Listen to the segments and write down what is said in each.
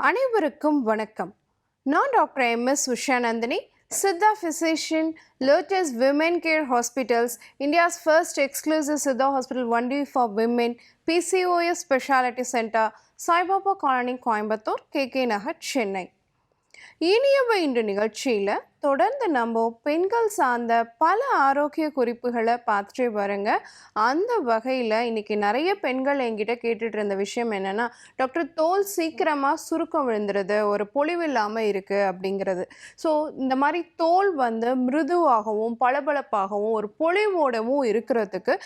அனைவருக்கும் வணக்கம். நான் doctor MS. Usha Nandhini, Siddha physician, Lotus Women Care Hospitals, India's first exclusive Siddha hospital only for women, PCOS Specialty Center, Sai Baba Colony, Coimbatore, KK Nagar, Chennai. இனியவை இன்று நிகழ்ச்சியில் தொடர்ந்து நம்ம பெண்கள் சார்ந்த பல ஆரோக்கிய குறிப்புகளை பார்த்துட்டே வரங்க. அந்த வகையில் இன்றைக்கி நிறைய பெண்கள் என்கிட்ட கேட்டுட்டு இருந்த விஷயம் என்னென்னா, டாக்டர் தோல் சீக்கிரமாக சுருக்கம் விழுந்துருது, ஒரு பொலிவு இல்லாமல் இருக்குது அப்படிங்கிறது. ஸோ இந்த மாதிரி தோல் மிருதுவாகவும் பளபளப்பாகவும் ஒரு பொலிவோடவும் இருக்கிறதுக்கு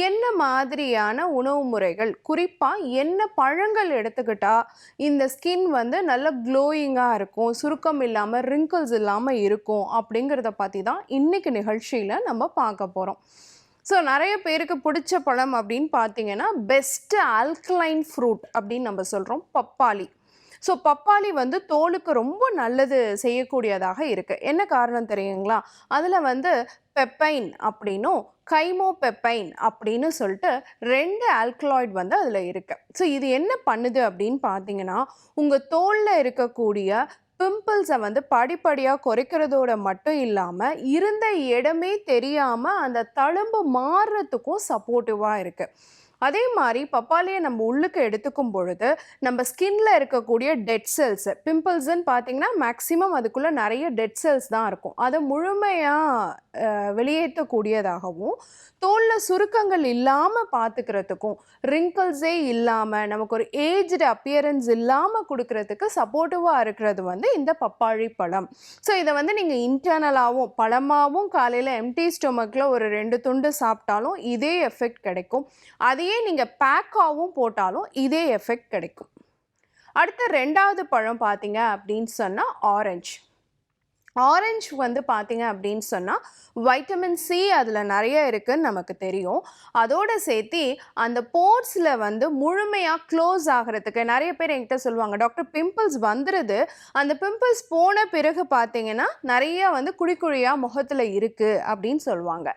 என்ன மாதிரியான உணவு முறைகள், குறிப்பாக என்ன பழங்கள் எடுத்துக்கிட்டால் இந்த ஸ்கின் நல்ல க்ளோயிங்காக இருக்கும், சுருக்கம் இல்லாமல் ரிங்கிள்ஸ் இல்லாமல் இருக்கும் அப்படிங்கிறத பற்றி தான் இன்னைக்கு நிகழ்ச்சியில் நம்ம பார்க்க போகிறோம். ஸோ நிறைய பேருக்கு பிடிச்ச பழம் அப்படின்னு பார்த்தீங்கன்னா பெஸ்ட் ஆல்கலைன் ஃப்ரூட் அப்படின்னு நம்ம சொல்கிறோம் பப்பாளி. ஸோ பப்பாளி தோலுக்கு ரொம்ப நல்லது செய்யக்கூடியதாக இருக்குது. என்ன காரணம் தெரியுங்களா? அதில் பெப்பைன் அப்படின்னும் கைமோ பெப்பைன் அப்படின்னு சொல்லிட்டு 2 ஆல்கலாய்ட் அதில் இருக்குது. ஸோ இது என்ன பண்ணுது அப்படின்னு பார்த்தீங்கன்னா, உங்கள் தோலில் இருக்கக்கூடிய பிம்பிள்ஸை படிப்படியாக குறைக்கிறதோட மட்டும் இல்லாமல் இருந்த இடமே தெரியாமல் அந்த தழும்பு மாறுறதுக்கும் சப்போர்ட்டிவாக இருக்குது. அதே மாதிரி பப்பாளியை நம்ம உள்ளுக்கு எடுத்துக்கும் பொழுது நம்ம ஸ்கின்ல இருக்கக்கூடிய டெட் செல்ஸ், பிம்பிள்ஸ்ன்னு பார்த்தீங்கன்னா மேக்ஸிமம் அதுக்குள்ளே நிறைய டெட் செல்ஸ் தான் இருக்கும், அதை முழுமையாக வெளியேற்றக்கூடியதாகவும் தோலில் சுருக்கங்கள் இல்லாமல் பார்த்துக்கிறதுக்கும் ரிங்கிள்ஸே இல்லாமல் நமக்கு ஒரு ஏஜ்டு அப்பியரன்ஸ் இல்லாமல் கொடுக்கறதுக்கு சப்போர்ட்டிவாக இருக்கிறது இந்த பப்பாளி பழம். ஸோ இதை நீங்கள் இன்டர்னலாகவும் பழமாகவும் காலையில் எம்டி ஸ்டொமக்கில் ஒரு 2 துண்டு சாப்பிட்டாலும் இதே எஃபெக்ட் கிடைக்கும். அதையே நீங்கள் பேக்காகவும் போட்டாலும் இதே எஃபெக்ட் கிடைக்கும். அடுத்த 2வது பழம் பார்த்தீங்க அப்படின்னு சொன்னால் ஆரஞ்சு. ஆரஞ்சு பார்த்தீங்க அப்படின்னு சொன்னால் வைட்டமின் சி அதில் நிறைய இருக்குதுன்னு நமக்கு தெரியும். அதோடு சேர்த்து அந்த போர்ஸில் முழுமையாக க்ளோஸ் ஆகிறதுக்கு நிறைய பேர் என்கிட்ட சொல்லுவாங்க, டாக்டர் பிம்பிள்ஸ் வந்துடுது, அந்த பிம்பிள்ஸ் போன பிறகு பார்த்தீங்கன்னா நிறைய குழிக்குழியாக முகத்தில் இருக்குது அப்படின்னு சொல்லுவாங்க.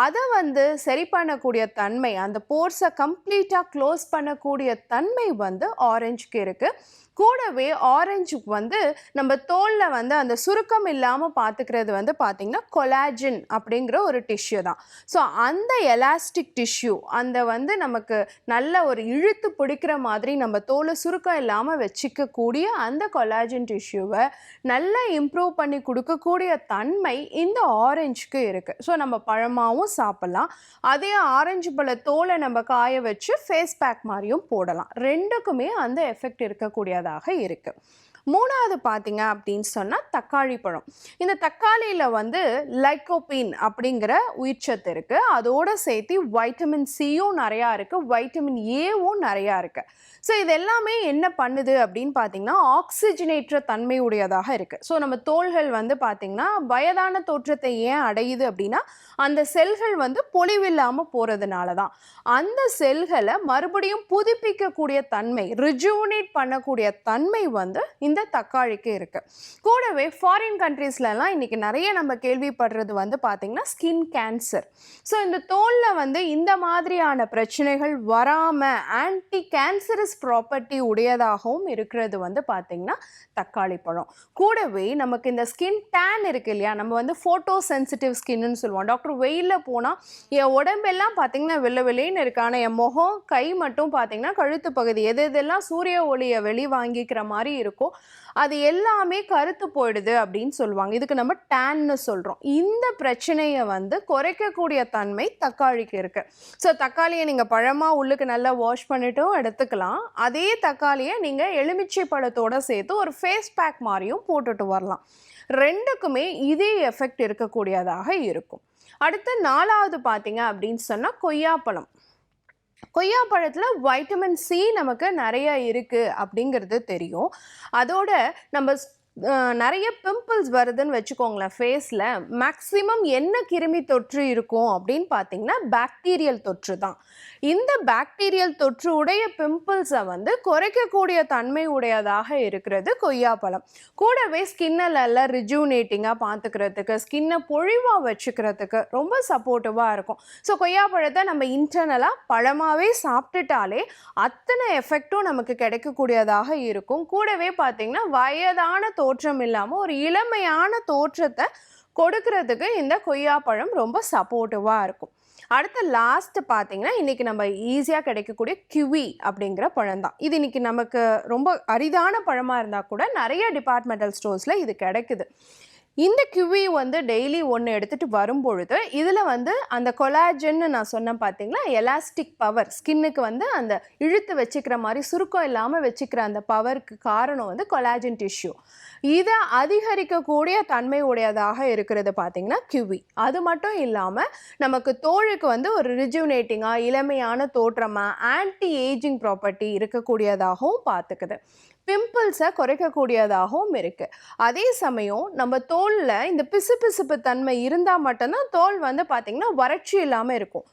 அதை சரி பண்ணக்கூடிய தன்மை, அந்த போர்ஸை கம்ப்ளீட்டாக க்ளோஸ் பண்ணக்கூடிய தன்மை ஆரஞ்சுக்கு இருக்குது. கூடவே ஆரஞ்சுக்கு நம்ம தோலில் அந்த சுருக்கம் இல்லாமல் பார்த்துக்கிறது பார்த்திங்கன்னா கொலாஜன் அப்படிங்கிற ஒரு டிஷ்யூ தான். ஸோ அந்த எலாஸ்டிக் டிஷ்யூ அந்த நமக்கு நல்ல ஒரு இழுத்து பிடிக்கிற மாதிரி நம்ம தோலை சுருக்கம் இல்லாமல் வச்சுக்கக்கூடிய அந்த கொலாஜன் டிஷ்யூவை நல்லா இம்ப்ரூவ் பண்ணி கொடுக்கக்கூடிய தன்மை இந்த ஆரஞ்சுக்கு இருக்குது. ஸோ நம்ம பழமாகவும் சாப்பிட்லாம், அதே ஆரஞ்சு பழ தோலை நம்ம காய வச்சு ஃபேஸ் பேக் மாதிரியும் போடலாம். 2க்குமே அந்த எஃபெக்ட் இருக்கக்கூடிய இருக்கு. 3வது பார்த்தீங்க அப்படின்னு சொன்னால் தக்காளி பழம். இந்த தக்காளியில் லைக்கோபீன் அப்படிங்கிற உயிர்ச்சத்து இருக்குது. அதோடு சேர்த்து வைட்டமின் சியும் நிறையா இருக்குது, வைட்டமின் ஏவும் நிறையா இருக்குது. ஸோ இது எல்லாமே என்ன பண்ணுது அப்படின்னு பார்த்தீங்கன்னா ஆக்சிஜனேற்ற தன்மை உடையதாக இருக்குது. ஸோ நம்ம தோள்கள் பார்த்தீங்கன்னா வயதான தோற்றத்தை ஏன் அடையுது அப்படின்னா அந்த செல்கள் பொலிவில்லாமல் போகிறதுனால தான். அந்த செல்களை மறுபடியும் புதுப்பிக்கக்கூடிய தன்மை, ரிஜுவனேட் பண்ணக்கூடிய தன்மை இந்த தக்காளிக்கு இருக்குது. கூடவே ஃபாரின் கண்ட்ரீஸ்லலாம் இன்றைக்கி நிறைய நம்ம கேள்விப்படுறது பார்த்திங்கன்னா ஸ்கின் கேன்சர். ஸோ இந்த தோலில் இந்த மாதிரியான பிரச்சனைகள் வராமல் ஆன்டி கேன்சரஸ் ப்ராப்பர்ட்டி உடையதாகவும் இருக்கிறது பார்த்திங்கன்னா தக்காளி பழம். கூடவே நமக்கு இந்த ஸ்கின் டேன் இருக்குது இல்லையா, நம்ம ஃபோட்டோ சென்சிட்டிவ் ஸ்கின்னு சொல்லுவோம். டாக்டர் வெயிலில் போனால் என் உடம்பெல்லாம் பார்த்திங்கன்னா வெள்ளை வெளின்னு இருக்கான, என் முகம் கை மட்டும் பார்த்திங்கன்னா கழுத்து பகுதி எதெல்லாம் சூரிய ஒளியை வெளி வாங்கிக்கிற மாதிரி இருக்கோ அது எல்லாமே கருத்து போயிடுது அப்படின்னு சொல்லுவாங்க. இதுக்கு நம்ம டேன்னு சொல்கிறோம். இந்த பிரச்சனையை குறைக்கக்கூடிய தன்மை தக்காளிக்கு இருக்குது. ஸோ தக்காளியை நீங்கள் பழமாக உள்ளுக்கு நல்லா வாஷ் பண்ணிட்டும் எடுத்துக்கலாம். அதே தக்காளியை நீங்கள் எலுமிச்சை பழத்தோடு சேர்த்து ஒரு ஃபேஸ் பேக் மாதிரியும் போட்டுட்டு வரலாம். 2க்குமே இதே எஃபெக்ட் இருக்கக்கூடியதாக இருக்கும். அடுத்து 4வது பார்த்தீங்க அப்படின்னு சொன்னால் கொய்யாப்பழம். கொய்யாப்பழத்தில் வைட்டமின் சி நமக்கு நிறைய இருக்குது அப்படிங்கிறது தெரியும். அதோட நம்ம நிறைய பிம்பிள்ஸ் வருதுன்னு வச்சுக்கோங்களேன் ஃபேஸில், மேக்ஸிமம் என்ன கிருமி தொற்று இருக்கும் அப்படின்னு பார்த்தீங்கன்னா பாக்டீரியல் தொற்று தான். இந்த பாக்டீரியல் தொற்று உடைய பிம்பிள்ஸை வந்து குறைக்கக்கூடிய தன்மை உடையதாக இருக்கிறது கொய்யாப்பழம். கூடவே ஸ்கின்னை நல்லா ரிஜுனேட்டிங்காக பார்த்துக்கிறதுக்கு, ஸ்கின்னை பொழிவாக வச்சுக்கிறதுக்கு ரொம்ப சப்போர்ட்டிவாக இருக்கும். ஸோ கொய்யாப்பழத்தை நம்ம இன்டர்னலாக பழமாகவே சாப்பிட்டுட்டாலே அத்தனை எஃபெக்டும் நமக்கு கிடைக்கக்கூடியதாக இருக்கும். கூடவே பார்த்தீங்கன்னா வயதான தோற்றம் இல்லாமல் ஒரு இளமையான தோற்றத்தை கொடுக்கறதுக்கு இந்த கொய்யாப்பழம் ரொம்ப சப்போர்ட்டிவாக இருக்கும். அடுத்த லாஸ்ட் பார்த்தீங்கன்னா இன்றைக்கி நம்ம ஈஸியாக கிடைக்கக்கூடிய கிவி அப்படிங்கிற பழம் தான். இது இன்றைக்கி நமக்கு ரொம்ப அரிதான பழமாக இருந்தால் கூட நிறைய டிபார்ட்மெண்டல் ஸ்டோர்ஸில் இது கிடைக்குது. இந்த கிவி வந்து டெய்லி ஒன்று எடுத்துகிட்டு வரும்பொழுது இதில் வந்து அந்த கொலாஜன்னு நான் சொன்னேன் பார்த்தீங்களா, எலாஸ்டிக் பவர், ஸ்கின்னுக்கு வந்து அந்த இழுத்து வச்சுக்கிற மாதிரி சுருக்கம் இல்லாமல் வச்சுக்கிற அந்த பவருக்கு காரணம் வந்து கொலாஜன் டிஷ்யூ. இதை அதிகரிக்கக்கூடிய தன்மை உடையதாக இருக்கிறது பார்த்தீங்கன்னா கிவி. அது மட்டும் இல்லாமல் நமக்கு தோலுக்கு வந்து ஒரு ரிஜுனேட்டிங்காக இளமையான தோற்றமாக ஆன்டி ஏஜிங் ப்ராப்பர்ட்டி இருக்கக்கூடியதாகவும் பார்த்துக்குது. பிம்பிள்ஸை குறைக்கக்கூடியதாகவும் இருக்குது. அதே சமயம் நம்ம தோலில் இந்த பிசுபிசுப்பு தன்மை இருந்தால் மட்டும்தான் தோல் வந்து பார்த்திங்கன்னா வறட்சி இல்லாமல் இருக்கும்.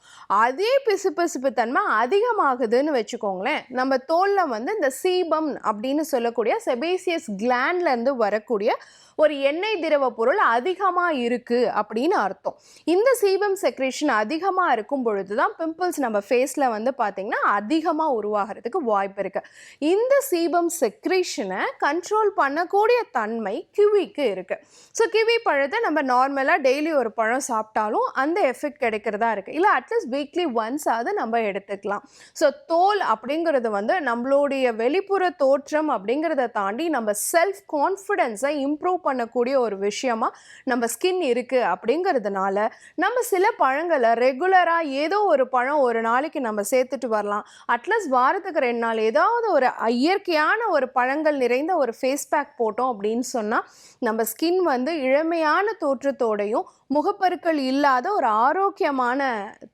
அதே பிசுபிசுப்பு தன்மை அதிகமாகுதுன்னு வச்சுக்கோங்களேன், நம்ம தோலில் வந்து இந்த சீபம் அப்படின்னு சொல்லக்கூடிய செபேசியஸ் கிளாண்ட்லேருந்து வரக்கூடிய ஒரு எண்ணெய் திரவ பொருள் அதிகமாக இருக்குது அப்படின்னு அர்த்தம். இந்த சீபம் செக்ரேஷன் அதிகமாக இருக்கும் பொழுது தான் பிம்பிள்ஸ் நம்ம ஃபேஸில் வந்து பார்த்திங்கன்னா அதிகமாக உருவாகிறதுக்கு வாய்ப்பு இருக்குது. இந்த சீபம் செக்ரேஷனை கண்ட்ரோல் பண்ணக்கூடிய தன்மை கிவிக்கு இருக்குது. ஸோ கிவி பழத்தை நம்ம நார்மலாக டெய்லி ஒரு பழம் சாப்பிட்டாலும் அந்த எஃபெக்ட் கிடைக்கிறதா இருக்குது. இல்லை அட்லீஸ்ட் வீக்லி ஒன்ஸ் ஆகுது நம்ம எடுத்துக்கலாம். ஸோ தோல் அப்படிங்கிறது வந்து நம்மளுடைய வெளிப்புற தோற்றம் அப்படிங்கிறத தாண்டி நம்ம செல்ஃப் கான்ஃபிடென்ஸை இம்ப்ரூவ் பண்ணக்கூடிய ஒரு விஷயமா நம்ம ஸ்கின் இருக்குது. அப்படிங்கிறதுனால நம்ம சில பழங்களை ரெகுலராக ஏதோ ஒரு பழம் ஒரு நாளைக்கு நம்ம சேர்த்துட்டு வரலாம். அட்லீஸ்ட் வாரத்துக்கு 2 நாள் ஏதாவது ஒரு இயற்கையான ஒரு பழங்கள் நிறைந்த ஒரு ஃபேஸ் பேக் போட்டோம் அப்படின்னு சொன்னால் நம்ம ஸ்கின் வந்து இளமையான தோற்றத்தோடையும் முகப்பருக்கள் இல்லாத ஒரு ஆரோக்கியமான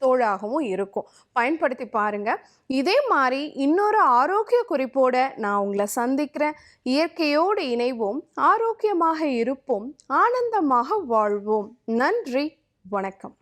தோலாகவும் இருக்கும். பயன்படுத்தி பாருங்கள். இதே மாதிரி இன்னொரு ஆரோக்கிய குறிப்போடு நான் உங்களை சந்திக்கிறேன். இயற்கையோடு இணைவோம், ஆரோக்கியமாக இருப்போம், ஆனந்தமாக வாழ்வோம். நன்றி, வணக்கம்.